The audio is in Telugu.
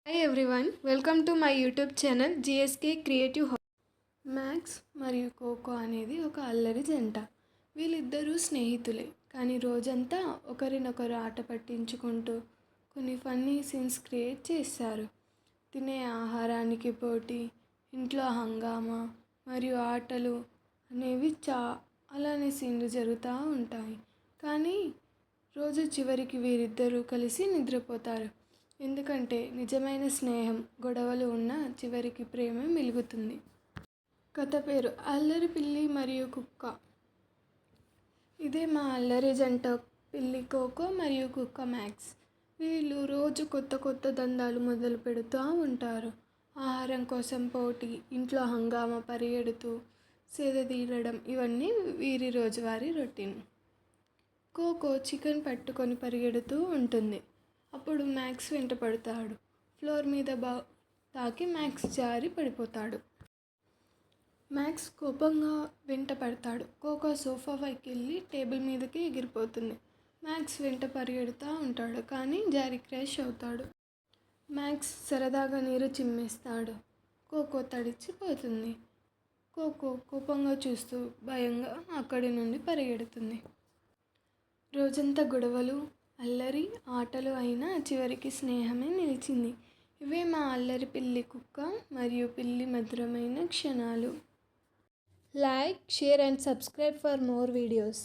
Hi everyone, welcome to my YouTube channel GSK creative house. Max మరియు కోకో అనేది ఒక అల్లరి జంట. వీళ్ళిద్దరూ స్నేహితులే, కానీ రోజంతా ఒకరినొకరు ఆట పట్టించుకుంటూ కొన్ని ఫన్నీ సీన్స్ క్రియేట్ చేస్తారు. తినే ఆహారానికి పోటీ, ఇంట్లో హంగామా మరియు ఆటలు అనేవి చాలానే సీన్లు జరుగుతూ ఉంటాయి. కానీ రోజు చివరికి వీరిద్దరూ కలిసి నిద్రపోతారు. ఎందుకంటే నిజమైన స్నేహం గొడవలు ఉన్న చివరికి ప్రేమ మిలుగుతుంది. కథ పేరు అల్లరి పిల్లి మరియు కుక్క. ఇదే మా అల్లరి జంట పిల్లి కోకో మరియు కుక్క మ్యాక్స్. వీళ్ళు రోజు కొత్త కొత్త దందాలు మొదలు పెడుతూ ఉంటారు. ఆహారం కోసం పోటీ, ఇంట్లో హంగామా, పరిగెడుతూ సేద తీరడం ఇవన్నీ వీరి రోజువారీ రొటీన్. కోకో చికెన్ పట్టుకొని పరిగెడుతూ ఉంటుంది. అప్పుడు మ్యాక్స్ వెంట పడతాడు. ఫ్లోర్ మీద తాకి మ్యాక్స్ జారి పడిపోతాడు. మ్యాక్స్ కోపంగా వెంట పడతాడు. కోకో సోఫా పైకి వెళ్ళి టేబుల్ మీదకి ఎగిరిపోతుంది. మ్యాక్స్ వెంట పరిగెడుతూ ఉంటాడు, కానీ జారి క్రాష్ అవుతాడు. మ్యాక్స్ సరదాగా నీరు చిమ్మేస్తాడు. కోకో తడిచిపోతుంది. కోకో కోపంగా చూస్తూ భయంగా అక్కడి నుండి పరిగెడుతుంది. రోజంతా గొడవలు, అల్లరి, ఆటలు అయినా చివరికి స్నేహమే నిలిచింది. ఇవే మా అల్లరి పిల్లి కుక్క మరియు పిల్లి మధురమైన క్షణాలు. Like, share and subscribe for more videos.